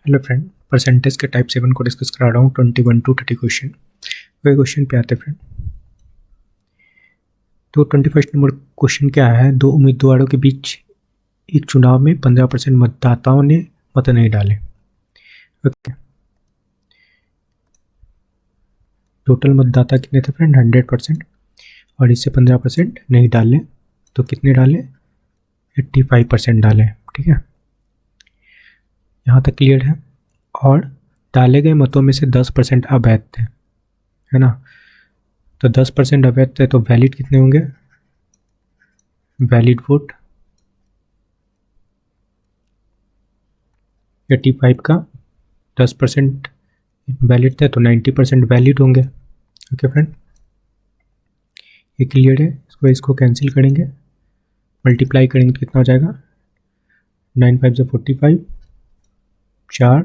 Hello friend, percentage के type 7 को discuss करा रहा हूँ 21 to 30 क्वेश्चन। वही क्वेश्चन पे आते हैं फ्रेंड। तो 21 नंबर क्वेश्चन क्या है, दो उम्मीदवारों के बीच एक चुनाव में 15% मतदाताओं ने मत नहीं डाले। ओके, टोटल मतदाता कितने थे फ्रेंड? 100%, और इससे 15% नहीं डाले तो कितने डाले? 85% डाले। ठीक है, यहाँ तक क्लियर है। और डाले गए मतों में से 10% अवैध थे, है ना। तो 10% अवैध थे तो वैलिड कितने होंगे? वैलिड वोट 85 का 10% वैलिड थे तो 90% वैलिड होंगे। ओके फ्रेंड, ये क्लियर है। इसको कैंसिल करेंगे, मल्टीप्लाई करेंगे तो कितना हो जाएगा? 9 5 से 45, 4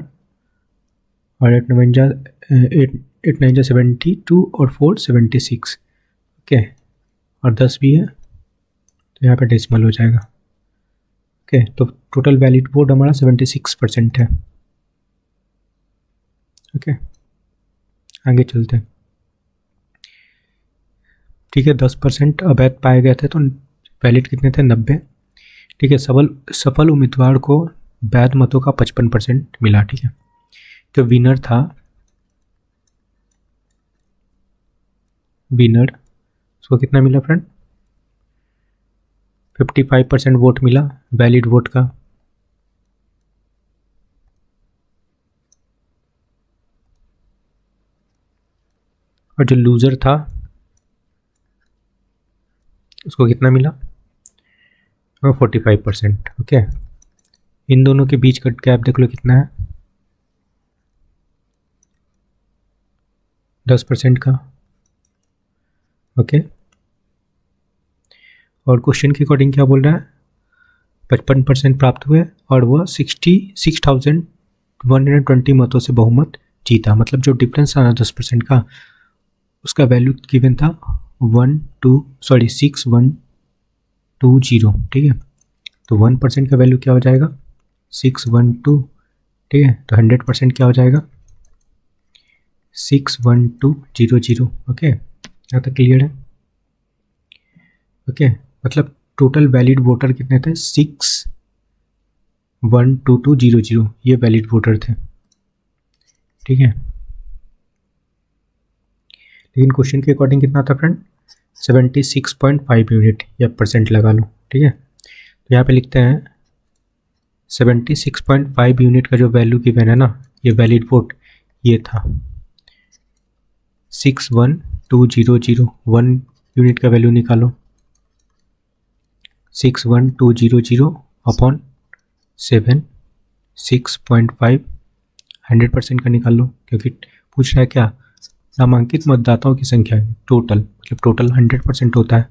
और 8 9 जा 8 9 जा 72 और 4 76। ओके, और 10 भी है तो यहाँ पे डेसिमल हो जाएगा। ओके, तो टोटल वैलिड वोट हमारा 76% है। ओके, आगे चलते हैं। ठीक है, 10% अवैध पाए गए थे तो वैलिड कितने थे? 90। ठीक है, सफल उम्मीदवार को वैध मतों का 55% मिला। ठीक है, तो विनर था, विनर उसको कितना मिला फ्रेंड? 55% वोट मिला वैलिड वोट का। और जो लूजर था उसको कितना मिला? 45%। ओके, इन दोनों के बीच का गैप देख लो कितना है? 10% का। ओके, और क्वेश्चन के अकॉर्डिंग क्या बोल रहा है? 55% प्राप्त हुए और वह 66,120 मतों से बहुमत जीता। मतलब जो डिफरेंस था ना 10% का, उसका वैल्यू गिवन था 6120। ठीक है, तो 1% का वैल्यू क्या हो जाएगा? 612। ठीक है, तो 100% क्या हो जाएगा? 61200। ओके, यहाँ तक क्लियर है। ओके, मतलब टोटल वैलिड वोटर कितने थे? 612200, ये वैलिड वोटर थे। ठीक है, लेकिन क्वेश्चन के अकॉर्डिंग कितना था फ्रेंड? 76.5 यूनिट, या परसेंट लगा लो। ठीक है, तो यहाँ पे लिखते हैं 76.5 यूनिट का जो वैल्यू गिवन है ना, ये वैलिड वोट ये था 61200। 1 यूनिट का वैल्यू निकालो, 61200 अपॉन 7, 6.5, 100% का निकाल लो, क्योंकि पूछ रहा है क्या? नामांकित मतदाताओं की संख्या है टोटल, मतलब टोटल 100% होता है।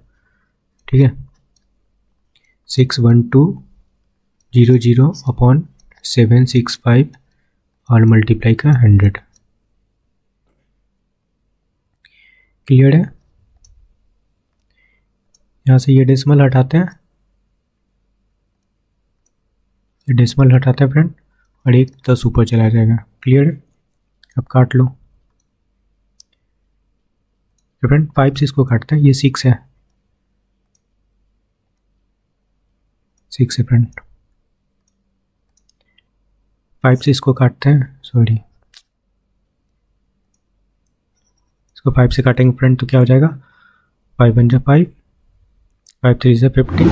ठीक है, 61200 अपॉन 765 और मल्टीप्लाई का 100। क्लियर है। यहाँ से ये डेसिमल हटाते हैं, ये डेसिमल हटाते हैं फ्रेंड, और एक 10 ऊपर चला जाएगा। क्लियर है, अब काट लो फ्रेंड। 5 से इसको काटते हैं, ये 6 है, 6 है फ्रेंड। 5 से इसको काटते हैं, सॉरी, इसको 5 से काटेंगे फ्रेंड तो क्या हो जाएगा? 5 1 जा 5, 5 3 जा 15,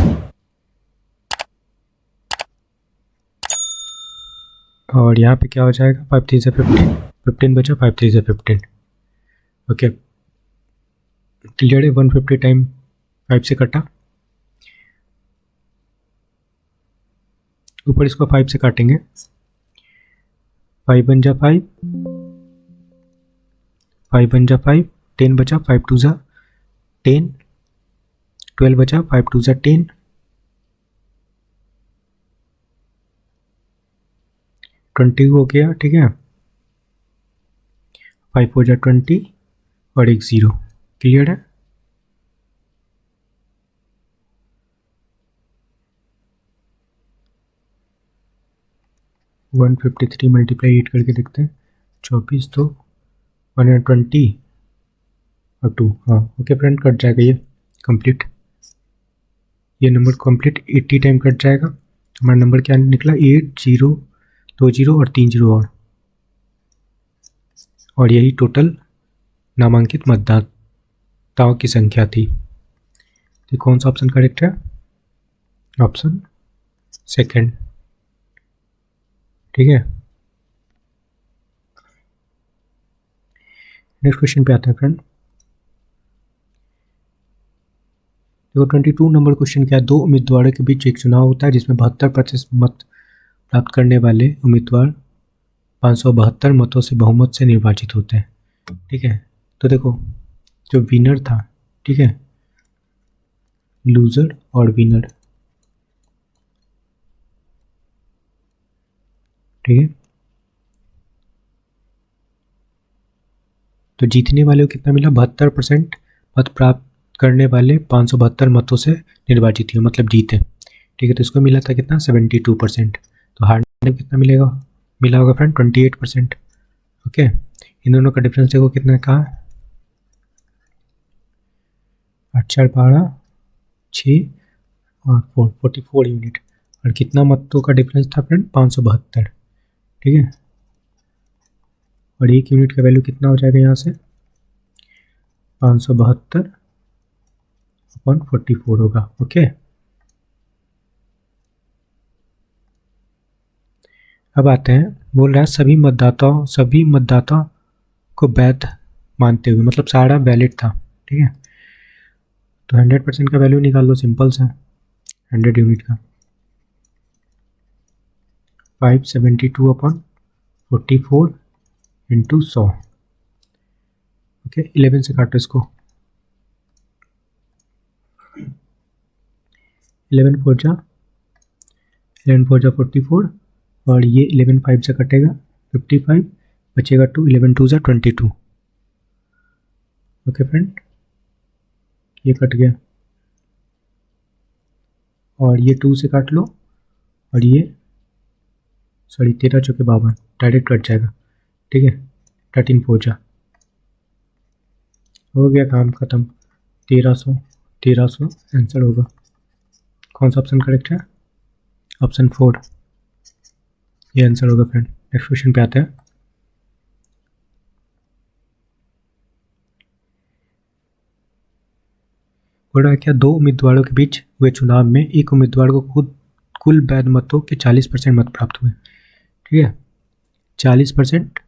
और यहाँ पे क्या हो जाएगा? 5 3 जा 15, 15 बचा, 5 3 जा 15। ओके, क्लियर है। 150 टाइम 5 से कटा, ऊपर इसको 5 से काटेंगे, 5 1 जा 5, 5 1 जा 5, 10 बचा, 5 2 जा 10, 12 बचा, 5 2 जा 10, 20 हो गया। ठीक है, 5 4 जा 20 और एक 0। क्लियर है। 153 मल्टीप्लाई 8 करके देखते हैं, 24 तो 120 और 2, हाँ ओके फ्रेंड, कट जाएगा ये कंप्लीट, ये नंबर कंप्लीट 80 टाइम कट जाएगा। हमारा नंबर क्या निकला, 8 0 2 0 और 3 0 और यही टोटल नामांकित मतदाताओं की संख्या थी। तो कौन सा ऑप्शन करेक्ट है, ऑप्शन सेकंड, ठीक है। नेक्स्ट क्वेश्चन पे आता है फ्रेंड, देखो 22 नंबर क्वेश्चन क्या है, दो उम्मीदवारों के बीच एक चुनाव होता है जिसमें 72% मत प्राप्त करने वाले उम्मीदवार 572 मतों से बहुमत से निर्वाचित होते हैं, ठीक है। तो देखो जो विनर था, ठीक है, लूजर और विनर, ठीक है, तो जीतने वाले को कितना मिला, 72% मत प्राप्त करने वाले 572 मतों से निर्वाचित हुए, मतलब जीते, ठीक है। तो इसको मिला था कितना, 72%, तो हारने को कितना मिलेगा, मिला होगा फ्रेंड 28%, ओके। इन दोनों का डिफरेंस देखो कितना कहा, 8 4 12 6 और 4 44 यूनिट, और कितना मतों का डिफरेंस था फ्रेंड, 572, ठीक है। और एक यूनिट का वैल्यू कितना हो जाएगा यहाँ से, 572/44 होगा, ओके। अब आते हैं, बोल रहा है सभी मतदाता को वैध मानते हुए, मतलब सारा वैलिड था, ठीक है। तो 100% का वैल्यू निकाल लो, सिंपल सा, 100 यूनिट का 572/44 इंटू 100, ओके। 11 से काटो इसको, 11 4 जा 44 और ये 11 5 से कटेगा 55, बचेगा 2, 11 2 जा 22, ओके फ्रेंड, ये कट गया और ये 2 से काट लो और ये 13 चौके 52, डायरेक्ट कट जाएगा, ठीक है। 13 4 जा, हो गया काम खत्म, 1300 आंसर होगा। कौन सा ऑप्शन करेक्ट है, ऑप्शन 4, ये आंसर होगा फ्रेंड। नेक्स्ट क्वेश्चन पे आते हैं, बोल रहा है क्या, दो उम्मीदवारों के बीच हुए चुनाव में एक उम्मीदवार को कुल वैध मतों के 40% मत प्राप्त हुए, ठीक है, 40%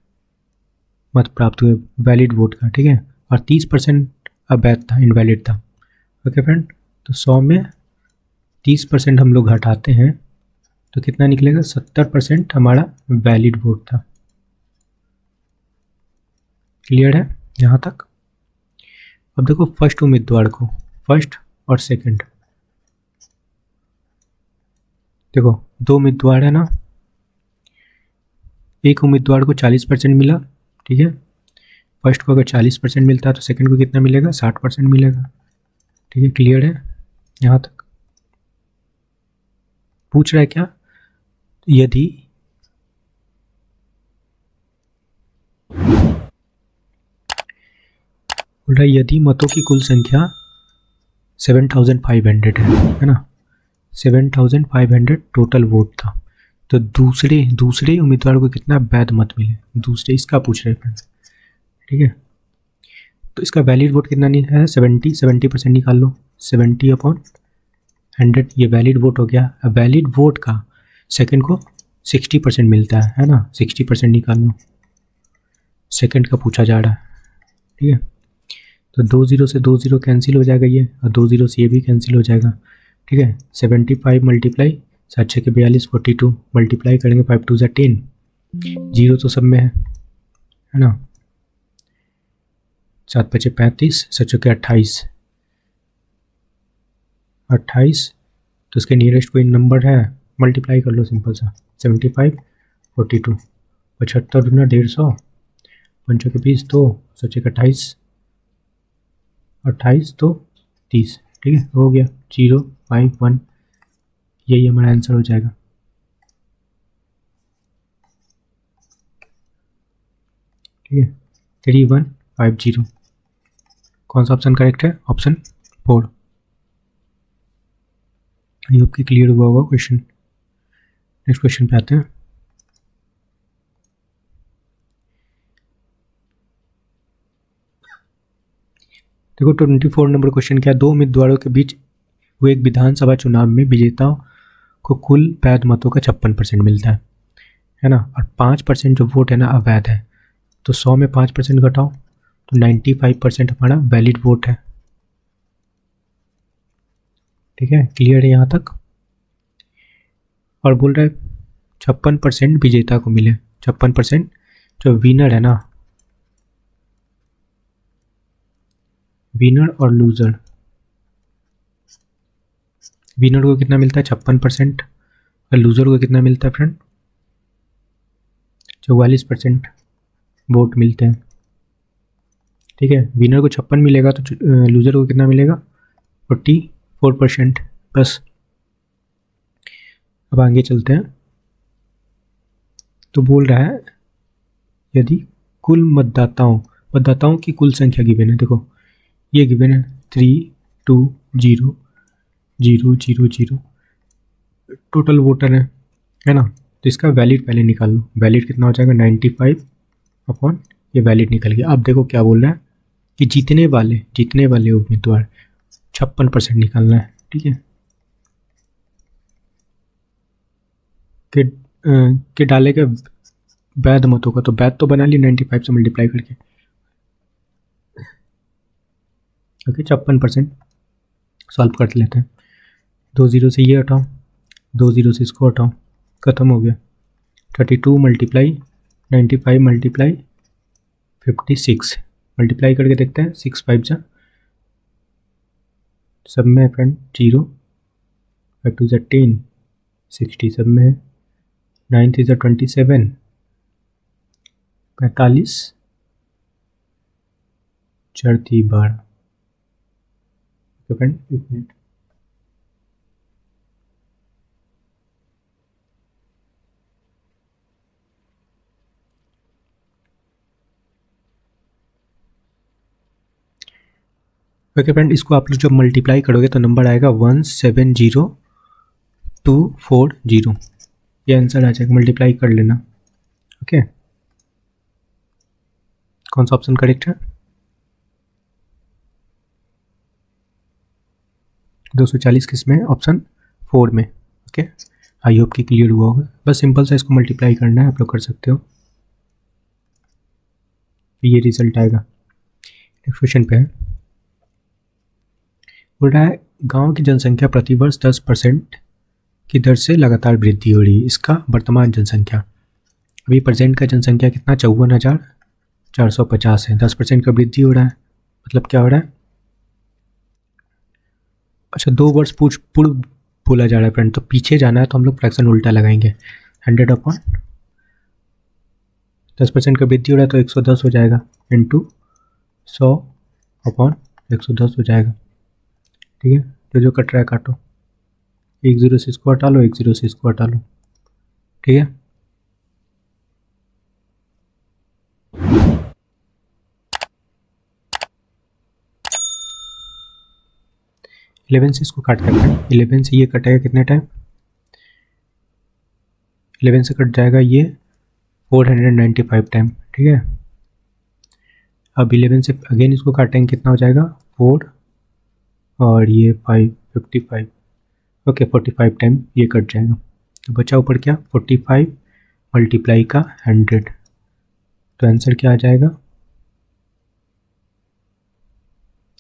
मत प्राप्त हुए वैलिड वोट का, ठीक है, और 30% अवैध था, इनवैलिड था, ओके फ्रेंड। तो 100 में 30% हम लोग हटाते हैं तो कितना निकलेगा, 70% हमारा वैलिड वोट था। क्लियर है यहाँ तक। अब देखो फर्स्ट उम्मीदवार को, फर्स्ट और सेकंड, देखो दो उम्मीदवार है ना, एक उम्मीदवार को 40% मिला, ठीक है। फर्स्ट को अगर 40% मिलता है तो सेकंड को कितना मिलेगा, 60% मिलेगा, ठीक है। क्लियर है यहाँ तक। पूछ रहा है क्या, यदि बोल रहा है यदि मतों की कुल संख्या 7500 है ना, 7500 टोटल वोट था, तो दूसरे उम्मीदवार को कितना वैध मत मिले, दूसरे, इसका पूछ रहे हैं, ठीक है। तो इसका वैलिड वोट कितना नहीं है, 70% निकाल लो, 70/100 ये वैलिड वोट हो गया। अब वैलिड वोट का सेकंड को 60% मिलता है ना, 60% निकाल लो, सेकंड का पूछा जा रहा है, ठीक है। तो 2 0 से 2 0 कैंसिल हो जाएगा ये, और 2 0 से ये भी कैंसिल हो जाएगा, ठीक है। 75 मल्टीप्लाई 7 6 के 42, 42 मल्टीप्लाई करेंगे 5 2 जा 10, जीरो तो सब में है ना, 7 5 35, 7 6 के 28, तो इसके नियरेस्ट कोई नंबर है, मल्टीप्लाई कर लो सिंपल सा, 75 42, 75 दूना 150, 5 के 20 तो 7 के 28, 28 तो 30, ठीक है, हो गया 0 5 1, यही हमारा आंसर हो जाएगा। ठीक है, 3150। कौन सा ऑप्शन करेक्ट है? ऑप्शन 4। आई होप कि क्लियर हुआ होगा क्वेश्चन। नेक्स्ट क्वेश्चन पे आते हैं। देखो 24 नंबर क्वेश्चन क्या है? दो उम्मीदवारों के बीच हुए एक विधानसभा चुनाव में विजेताओं को कुल वैध मतों का 56% मिलता है ना, और 5% जो वोट है ना अवैध है। तो 100 में 5% घटाओ तो 95% हमारा वैलिड वोट है। ठीक है, क्लियर है यहाँ तक? और बोल रहा है 56% विजेता को मिले। 56% जो विनर है ना, विनर और लूजर, विनर को कितना मिलता है? 56%। और लूजर को कितना मिलता है फ्रेंड? 44% वोट मिलते हैं। ठीक है, विनर को 56 मिलेगा तो लूजर को कितना मिलेगा? 44%। बस अब आगे चलते हैं। तो बोल रहा है यदि कुल मतदाताओं की कुल संख्या गिवन है। देखो ये गिवन है 320000, टोटल वोटर है ना। तो इसका वैलिड पहले निकाल लो। वैलिड कितना हो जाएगा? 95 अपॉन ये वैलिड निकल गया। अब देखो क्या बोल रहा है कि जीतने वाले उम्मीदवार 56% निकालना है। ठीक है, कि डालेगा वैध मतों का, तो वैध तो बना ली 95 से मल्टीप्लाई करके। ओके, 56% सॉल्व कर लेते हैं। 2 0 से ये हटाओ, 2 0 से इसको हटाओ, खत्म हो गया। 32 मल्टीप्लाई 95 मल्टीप्लाई 56, मल्टीप्लाई करके देखते हैं। 6 5 जा, सब में है फ्रेंड 0, 5 2 10, 60 सब में है। 9 3 27, 45, 4 3 12। फ्रेंड एक मिनट, ओके फ्रेंड, इसको आप लोग जब मल्टीप्लाई करोगे तो नंबर आएगा 170240। ये आंसर आ जाएगा, मल्टीप्लाई कर लेना। ओके, कौन सा ऑप्शन करेक्ट है? 240 किस में? ऑप्शन 4 में। ओके, आई होप कि क्लियर हुआ होगा। बस सिंपल सा इसको मल्टीप्लाई करना है, आप लोग कर सकते हो, ये रिजल्ट आएगा। नेक्स्ट क्वेश्चन पे है, बोल रहा है गांव की जनसंख्या प्रतिवर्ष 10% की दर से लगातार वृद्धि हो रही है। इसका वर्तमान जनसंख्या, अभी प्रेजेंट का जनसंख्या कितना? 54,450 है। 10% का वृद्धि हो रहा है, मतलब क्या हो रहा है? अच्छा, 2 वर्ष पूर्व बोला जा रहा है फ्रेंड, तो पीछे जाना है तो हम लोग फ्रैक्शन उल्टा लगाएंगे। 100 अपॉन 10% का वृद्धि हो रहा है तो 110 हो जाएगा, इंटू 100 अपॉन 110 हो जाएगा। ठीक है, जो कट रहा है काटो, 1 0 से इसको हटा लो, 1 0 से इसको हटा लो। ठीक है, इलेवन से इसको काट करते हैं। 11 से ये कटेगा कितने टाइम? 11 से कट जाएगा ये 495 टाइम। ठीक है, अब 11 से अगेन इसको काटेंगे, कितना हो जाएगा? 4 और ये 5 55। ओके, 45 टाइम ये कट जाएगा। तो बचा ऊपर क्या? 45 मल्टीप्लाई का 100। तो आंसर क्या आ जाएगा?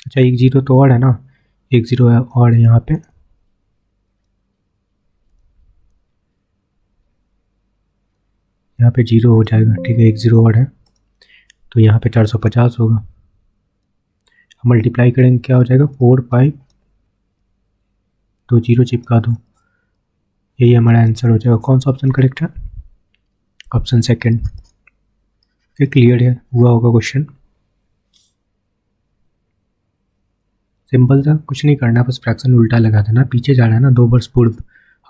अच्छा, 1 0 तो और है ना, 1 0 और है यहाँ पे। यहाँ पे 0 हो जाएगा। ठीक है, 1 0 और है तो यहाँ पे 450 होगा। मल्टीप्लाई करेंगे क्या हो जाएगा? 4 5, तो 0 चिपका दो, यही हमारा आंसर हो जाएगा। कौन सा ऑप्शन करेक्ट है? Option second. ये क्लियर है, हुआ होगा क्वेश्चन। सिंपल था, कुछ नहीं करना, बस फ्रैक्शन उल्टा लगा देना। पीछे जा रहा है ना 2 वर्ष पूर्व,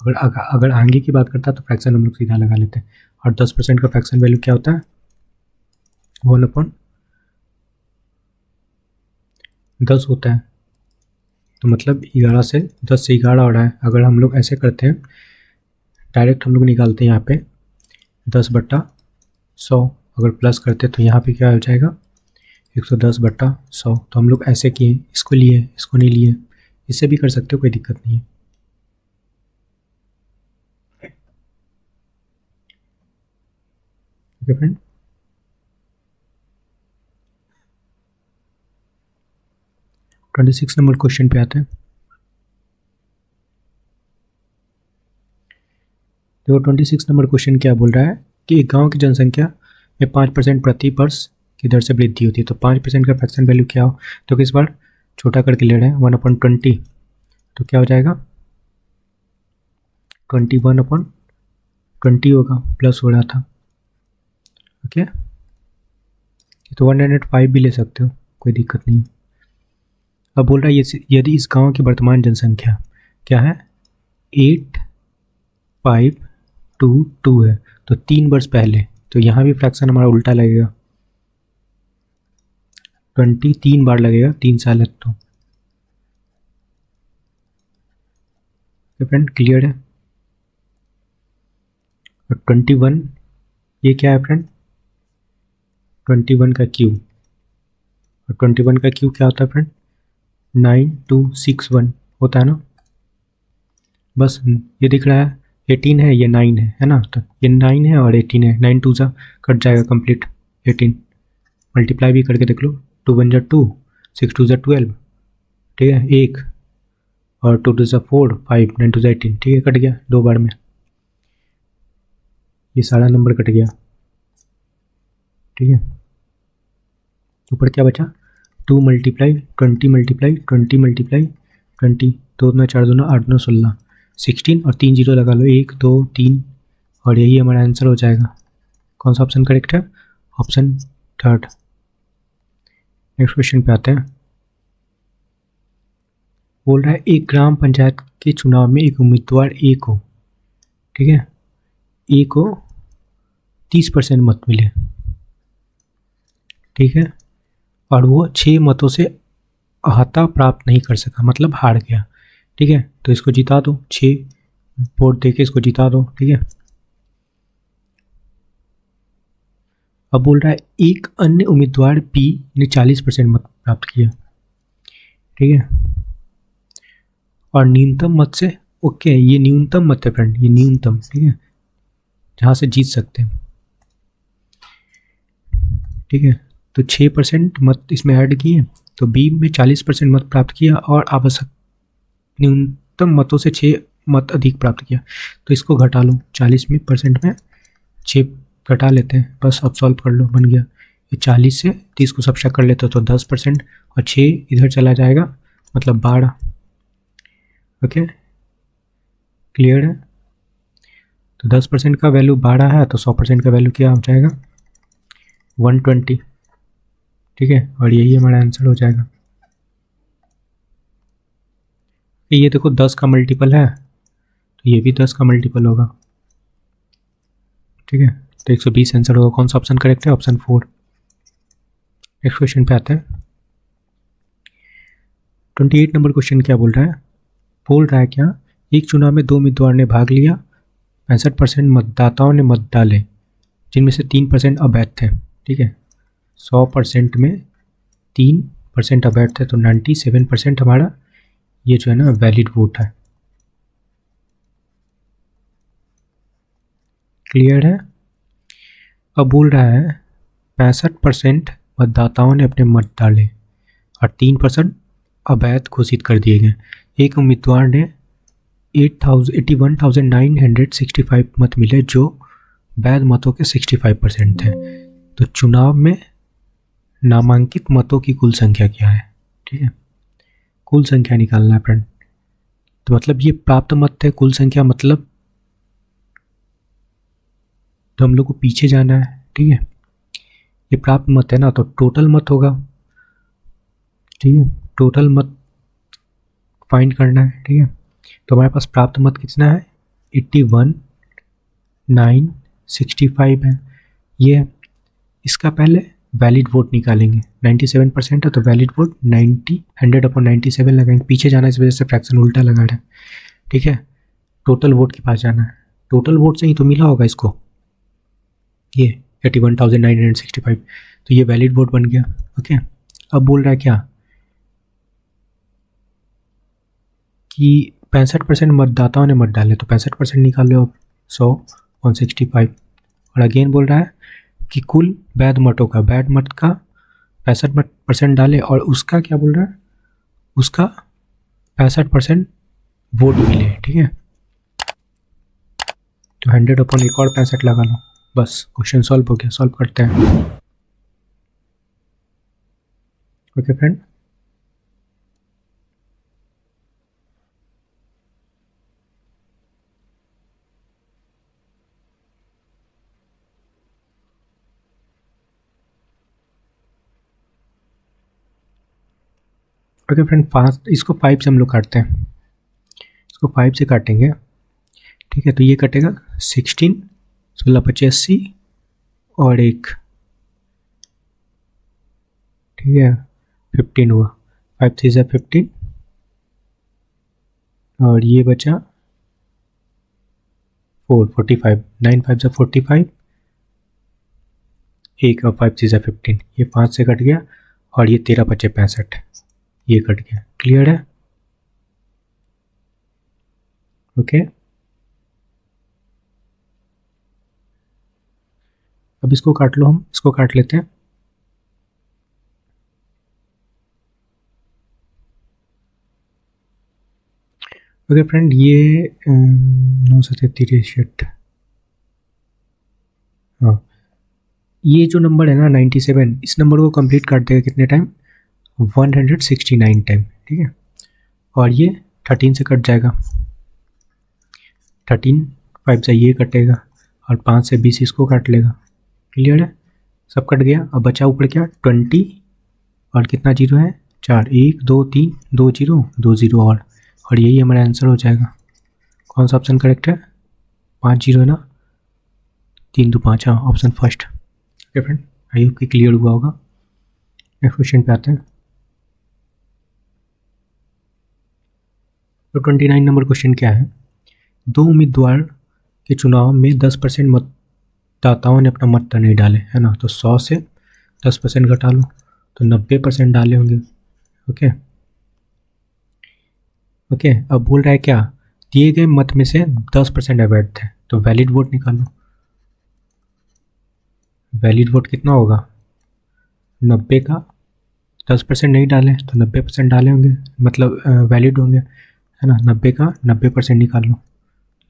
अगर आगे की बात करता तो फ्रैक्शन हम लोग सीधा लगा लेते हैं। और 10% का फ्रैक्शन वैल्यू क्या होता है? 1/10 होता है, तो मतलब 11 से 10 से 11 हो रहा है। अगर हम लोग ऐसे करते हैं, डायरेक्ट हम लोग निकालते हैं यहाँ पे 10/100, अगर प्लस करते तो यहाँ पे क्या हो जाएगा 110/100। तो हम लोग ऐसे किए, इसको लिए, इसको नहीं लिए, इससे भी कर सकते हो, कोई दिक्कत नहीं है। Okay friend, twenty 26 number question पे आते हैं। देखो 26 नंबर क्वेश्चन क्या बोल रहा है कि एक गांव की जनसंख्या में 5% प्रति वर्ष की दर से वृद्धि होती है। तो 5% का फ्रैक्शन वैल्यू क्या हो, तो इस बार छोटा करके ले रहे हैं 1/20, तो क्या हो जाएगा 21/20 होगा, प्लस हो रहा था। ओके, तो 105 भी ले सकते हो, कोई दिक्कत नहीं। अब बोल रहा है यदि इस गांव की वर्तमान जनसंख्या क्या है 8522 है, तो 3 वर्ष पहले, तो यहाँ भी फ्रैक्शन हमारा उल्टा लगेगा, 20 3 बार लगेगा, 3 साल है तो। फ्रेंड क्लियर है। और 21 ये क्या है फ्रेंड 21 का क्यूब, और 21 का क्यूब क्या होता है फ्रेंड 9261 होता है ना। बस ये दिख रहा है 18 है, ये 9 है ना, तो ये 9 है और 18 है, 9 2 सा कट जाएगा कंप्लीट, 18 मल्टीप्लाई भी करके देख लो, 2 1 2, 6 2 12, ठीक है, 1 और 2 2 4, 5 9 2 18, ठीक है, कट गया 2 बार में, ये सारा नंबर कट गया, ठीक है। ऊपर क्या बचा 2 मल्टीप्लाई 20 मल्टीप्लाई 20 मल्टीप्लाई 20, 2 2 4 2 8 9 16, 16 और 3 जीरो लगा लो, 1 2 3, और यही हमारा आंसर हो जाएगा। कौन सा ऑप्शन करेक्ट है, ऑप्शन थर्ड। नेक्स्ट क्वेश्चन पे आते हैं। बोल रहा है एक ग्राम पंचायत के चुनाव में एक उम्मीदवार ए को, ठीक है, ए को 30% मत मिले, ठीक है, और वो 6 मतों से अहता प्राप्त नहीं कर सका, मतलब हार गया, ठीक है, तो इसको जिता दो, 6 वोट देके इसको जिता दो, ठीक है। अब बोल रहा है एक अन्य उम्मीदवार बी ने 40% मत प्राप्त किया, ठीक है, और न्यूनतम मत से, ओके ये न्यूनतम मत है फ्रेंड, ये न्यूनतम, ठीक है, जहाँ से जीत सकते हैं, ठीक है, तो 6% मत इसमें ऐड किए, तो बी में 40% मत प्राप्त किया और आवश्यक न्यूनतम मतों से 6 मत अधिक प्राप्त किया, तो इसको घटा लो, 40 में % में 6 घटा लेते हैं, बस अब सॉल्व कर लो, बन गया। ये 40 से 30 को सब्ट्रैक्ट कर लेते हो तो 10%, और 6 इधर चला जाएगा, मतलब 12। ओके क्लियर है। तो 10% का वैल्यू 12 है, तो 100% का वैल्यू क्या हो जाएगा 120, ठीक है, और यही हमारा आंसर हो जाएगा। ये देखो 10 का मल्टीपल है, तो ये भी 10 का मल्टीपल होगा, ठीक है, तो 120 आंसर होगा। कौन सा ऑप्शन करेक्ट है, ऑप्शन 4। नेक्स्ट क्वेश्चन पे आते हैं। 28 नंबर क्वेश्चन क्या बोल रहा है क्या एक चुनाव में 2 उम्मीदवार ने भाग लिया, 65% मतदाताओं ने मत डाले, जिनमें से 3% अवैध थे, ठीक है, 100% में 3% अवैध थे, तो 97% हमारा ये जो है ना वैलिड वोट है। क्लियर है। अब बोल रहा है 65% मतदाताओं ने अपने मत डाले और 3% अवैध घोषित कर दिए गए। एक उम्मीदवार ने 81,965 मत मिले जो वैध मतों के 65% थे। तो चुनाव में नामांकित मतों की कुल संख्या क्या है, ठीक है, कुल संख्या निकालना है फ्रेंड। तो मतलब ये प्राप्त मत थे, कुल संख्या मतलब तो हम लोग को पीछे जाना है, ठीक है, ये प्राप्त मत है ना, तो टोटल मत होगा, ठीक है, टोटल मत फाइंड करना है, ठीक है। तो हमारे पास प्राप्त मत कितना है 81,965 है, ये इसका पहले वैलिड वोट निकालेंगे। 97% है तो वैलिड वोट 100/97 लगाएंगे। पीछे जाना इस वजह से फ्रैक्शन उल्टा लगा रहा है, ठीक है। टोटल वोट के पास जाना है, टोटल वोट से ही तो मिला होगा इसको, ये 81,965, तो ये वैलिड वोट बन गया। ओके, अब बोल रहा है क्या कि 65% मतदाताओं ने मत डाले, तो 65% निकाल लो। 100/165। और अगेन बोल रहा है कि कुल वैध मतों का, वैध मत का 65% डाले और उसका क्या बोल रहा है, उसका 65% वोट मिले, ठीक है। तो 100 एक और 65 लगा लो, बस क्वेश्चन सॉल्व हो गया। सॉल्व करते हैं। ओके फ्रेंड, ओके फ्रेंड, 5 इसको 5 से हम लोग काटते हैं, इसको 5 से काटेंगे, ठीक है। तो ये कटेगा 16, 16/85 और 1, ठीक है, 15 हुआ। 5 3 15 और ये बचा 4, 45, 9 5 45, 1 और 5 3 15, ये 5 से कट गया और ये 13 बचे 65, ये कट गया। क्लियर है? ओके, अब इसको काट लो, हम इसको काट लेते हैं। ओके फ्रेंड, ये 9 हाँ, ये जो नंबर है ना 97, इस नंबर को कंप्लीट काट देगा कितने टाइम, 169 टाइम, ठीक है। और ये 13 से कट जाएगा, 13 5 से ये कटेगा और 5 से 20 इसको काट लेगा। क्लियर है? सब कट गया। अब बचा ऊपर क्या, 20 और कितना जीरो है, 4, 1 2 3 2 जीरो 2 जीरो और यही हमारा आंसर हो जाएगा। कौन सा ऑप्शन करेक्ट है, 5 जीरो है ना, 3 2 5, हाँ option first. Okay friend, I hope कि क्लियर हुआ होगा। नेक्स्ट क्वेश्चन पे आते हैं। तो 29 नंबर क्वेश्चन क्या है, 2 उम्मीदवार के चुनाव में 10% मतदाताओं ने अपना मत नहीं डाले, है ना। तो 100 से 10% घटा लो तो 90% डाले होंगे। ओके ओके, अब बोल रहा है क्या, दिए गए मत में से 10% अवैध थे, तो वैलिड वोट निकालो। वैलिड वोट कितना होगा, 90 का 10% नहीं डाले तो 90% डाले होंगे, मतलब वैलिड होंगे, है ना। 90 का 90% निकाल लो,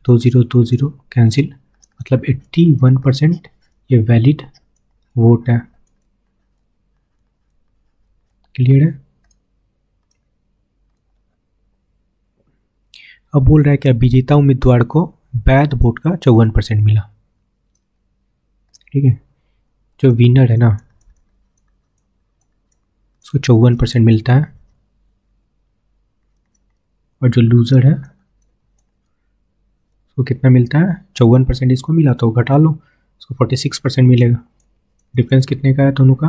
2 0 2 0 कैंसिल, मतलब 81% ये वैलिड वोट है। क्लियर है? अब बोल रहा है क्या, विजेता उम्मीदवार को वैध वोट का 54% मिला, ठीक है। जो विनर है ना उसको 54% मिलता है और जो लूज़र है उसको कितना मिलता है, 54% इसको मिला तो घटा लो, उसको 46% मिलेगा। डिफरेंस कितने का है दोनों का,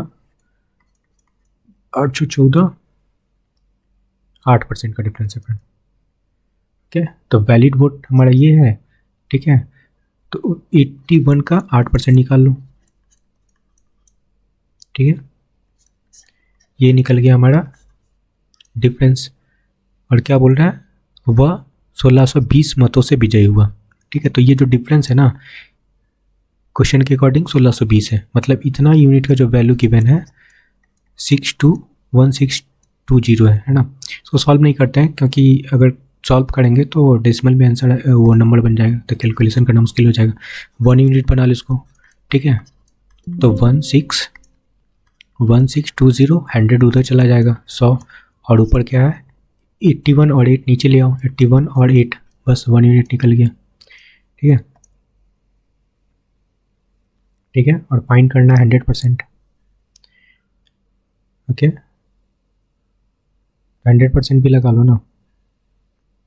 814, 8% का डिफरेंस है फ्रेंड। ठीक है, तो वैलिड वोट हमारा ये है, ठीक है। तो 81 का 8% निकाल लो, ठीक है। ये निकल गया हमारा डिफरेंस। और क्या बोल रहा है, वह 1620 मतों से विजयी हुआ, ठीक है। तो ये जो डिफरेंस है ना क्वेश्चन के अकॉर्डिंग 1620 है, मतलब इतना यूनिट का जो वैल्यू गिवन है 621620 है ना। इसको सॉल्व नहीं करते हैं क्योंकि अगर सॉल्व करेंगे तो डेसिमल में आंसर वो नंबर बन जाएगा, तो कैलकुलेशन करना मुश्किल हो जाएगा। 1 यूनिट बना लो इसको, ठीक है। तो 1620, 100 उधर चला जाएगा 100, और ऊपर क्या है 81 और 8 नीचे ले आओ, 81 और 8, बस 1 यूनिट निकल गया, ठीक है। ठीक है, और फाइंड करना है 100%। ओके, 100% भी लगा लो ना,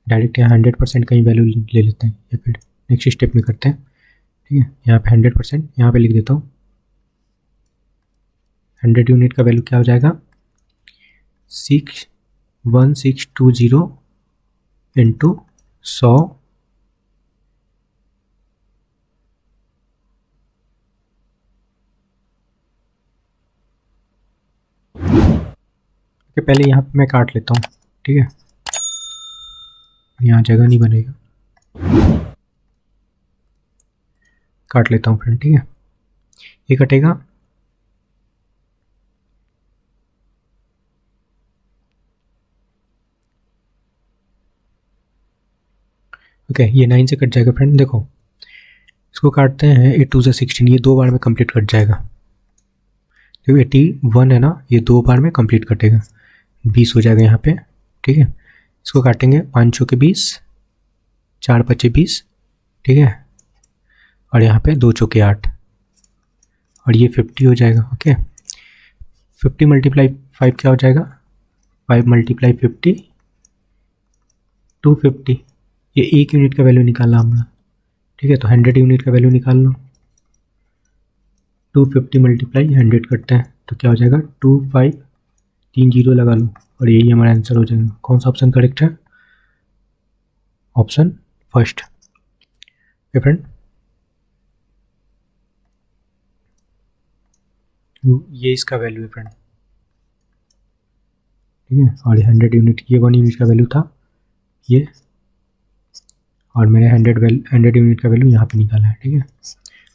डायरेक्ट यहाँ 100% का ही वैल्यू ले लेते हैं या फिर नेक्स्ट स्टेप में करते हैं, ठीक है। यहाँ पे 100% यहाँ पे लिख देता हूँ, 100 यूनिट का वैल्यू क्या हो जाएगा 61620 इंटू 100 पहले यहाँ पे मैं काट लेता हूँ, ठीक है, यहाँ जगह नहीं बनेगा, काट लेता हूँ फ्रेंड, ठीक है, ये कटेगा, ओके, ये 9 से कट जाएगा फ्रेंड। देखो इसको काटते हैं 8 2 16, ये 2 बार में कंप्लीट कट जाएगा। देखो 81 है ना, ये 2 बार में कंप्लीट कटेगा, 20 हो जाएगा यहाँ पे, ठीक है। इसको काटेंगे 5 चौके 20, 4 पचे 20, ठीक है, और यहाँ पे 2 चौके 8, और ये 50 हो जाएगा। ओके, 50 मल्टीप्लाई 5 क्या हो जाएगा 5 मल्टीप्लाई 50 250, ये 1 यूनिट का वैल्यू निकालना हमने, ठीक है। तो 100 यूनिट का वैल्यू निकाल लो, 250 मल्टीप्लाई 100 करते हैं तो क्या हो जाएगा 25, 3 जीरो लगा लो, और यही हमारा आंसर हो जाएगा। कौन सा ऑप्शन करेक्ट है, ऑप्शन फर्स्ट। फ्रेंड ये इसका वैल्यू है फ्रेंड, ठीक है, और 100 यूनिट, ये 1 यूनिट का वैल्यू था ये, और मैंने 100 यूनिट का वैल्यू यहाँ पे निकाला है, ठीक है,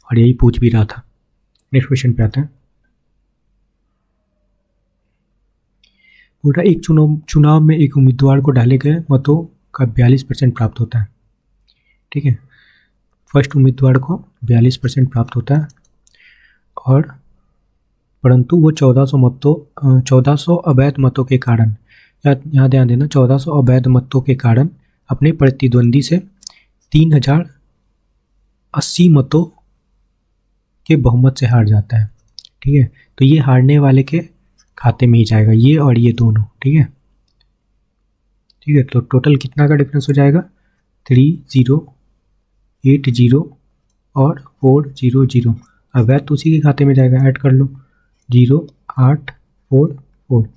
और यही पूछ भी रहा था। नेक्स्ट क्वेश्चन पे आते हैं। पूरा एक चुनाव में एक उम्मीदवार को डाले गए मतों का 42% प्राप्त होता है, ठीक है। फर्स्ट उम्मीदवार को 42% प्राप्त होता है, और परंतु वो 1400 अवैध मतों के कारण, यहाँ ध्यान देना, 1400 अवैध मतों के कारण अपने प्रतिद्वंदी से 3080 मतों के बहुमत से हार जाता है, ठीक है। तो ये हारने वाले के खाते में ही जाएगा, ये और ये दोनों, ठीक है, ठीक है। तो टोटल कितना का डिफरेंस हो जाएगा 3080 और 400, अवैध तो उसी के खाते में जाएगा, ऐड कर लो 0844,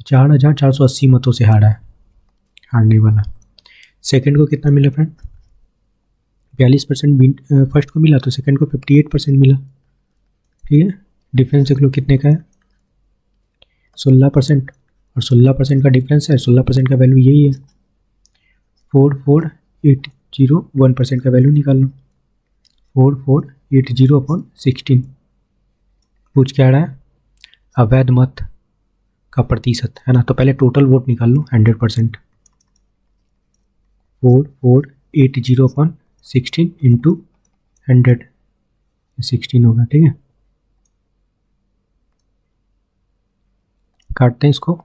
4480 मतों से हारा है हारने वाला। सेकंड को कितना मिला फ्रेंड 42% फर्स्ट को मिला, तो सेकंड को 58% मिला, ठीक है। डिफरेंस देख लो कितने का है 16%, और 16% का डिफरेंस है, 16% का वैल्यू यही है 4480, 1% का वैल्यू निकाल लो 4480 अपॉन 16। पूछ क्या रहा है अवैध मत का प्रतिशत, है ना। तो पहले टोटल वोट निकाल लो 100%, 4480 अपॉन 16 इंटू 100, 16 होगा, ठीक है। काटते हैं इसको,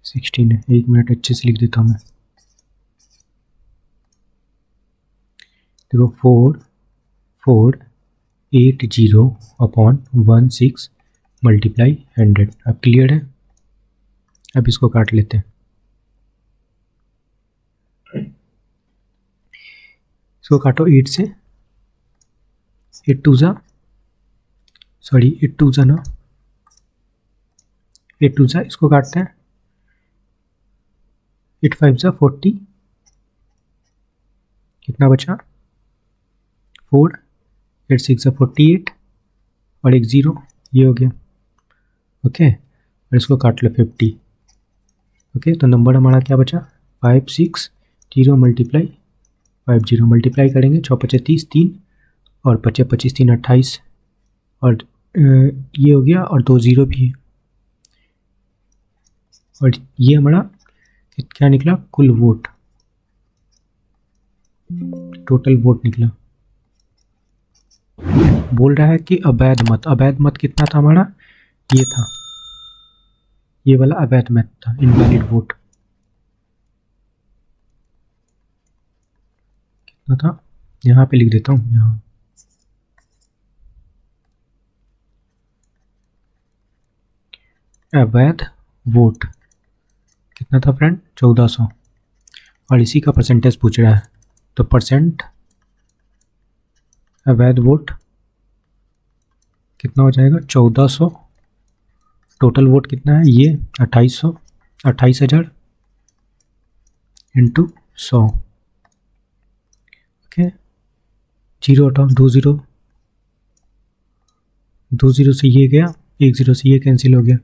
सिक्सटीन है, 1 मिनट अच्छे से लिख देता हूँ मैं। देखो 4480 अपॉन 16 मल्टीप्लाई 100, अब क्लियर है। अब इसको काट लेते हैं, इसको काटो 8 से, 8 2 जा ना, 8 2 जा, इसको काटते हैं 8 5 जा 40, कितना बचा 4, 8 6 जा 48, और एक 0, ये हो गया, ओके। और इसको काट लो 50, ओके। तो नंबर हमारा क्या बचा 560 मल्टीप्लाई 50, मल्टीप्लाई करेंगे 6 5 30, 3 और 5 25 3 28, और ये हो गया, और 2 0 भी है, और ये हमारा क्या निकला कुल वोट, टोटल वोट निकला। बोल रहा है कि अवैध मत कितना था हमारा, ये था, ये वाला अवैध मत था, इनवैलिड वोट कितना था, यहाँ पे लिख देता हूँ, यहाँ अवैध वोट कितना था फ्रेंड 1400, और इसी का परसेंटेज पूछ रहा है, तो परसेंट अवैध वोट कितना हो जाएगा 1400, टोटल वोट कितना है ये 2800, 28,000 इंटू 100। ओके, जीरो हटाओ, 2 जीरो से ये गया, 1 जीरो से ये कैंसिल हो गया।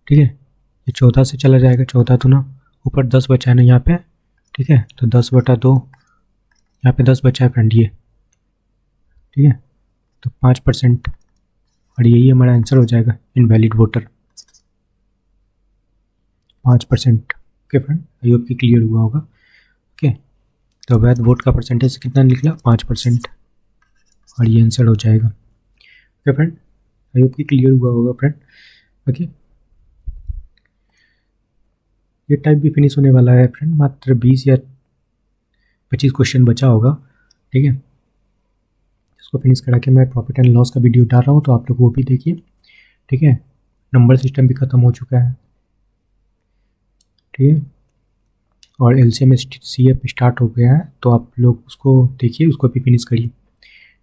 ठीक है, ये 14 से चला जाएगा, 14 तो ना ऊपर 10 बचा है ना यहाँ पे। ठीक है, तो 10/2 यहाँ पे 10 बचा है फ्रेंड ये। ठीक है, तो 5%, और यही हमारा आंसर हो जाएगा invalid voter 5%। Okay friend, I hope कि क्लियर हुआ होगा। ओके, तो अवैध वोट का परसेंटेज कितना निकला 5%, और ये आंसर हो जाएगा। ओके फ्रेंड, आई होप कि क्लियर हुआ होगा फ्रेंड। ओके, ये टाइप भी फिनिश होने वाला है फ्रेंड, मात्र 20 या 25 क्वेश्चन बचा होगा। ठीक है, इसको फिनिश करा के मैं प्रॉफिट एंड लॉस का वीडियो डाल रहा हूँ, तो आप लोग वो भी देखिए। ठीक है, नंबर सिस्टम भी ख़त्म हो चुका है। ठीक है, और LCM CF स्टार्ट हो गया है, तो आप लोग उसको देखिए, उसको भी फिनिश करिए।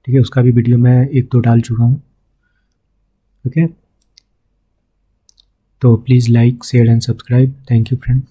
ठीक है, उसका भी वीडियो मैं 1-2 डाल चुका हूँ। ओके, तो please like share and subscribe. Thank you friend.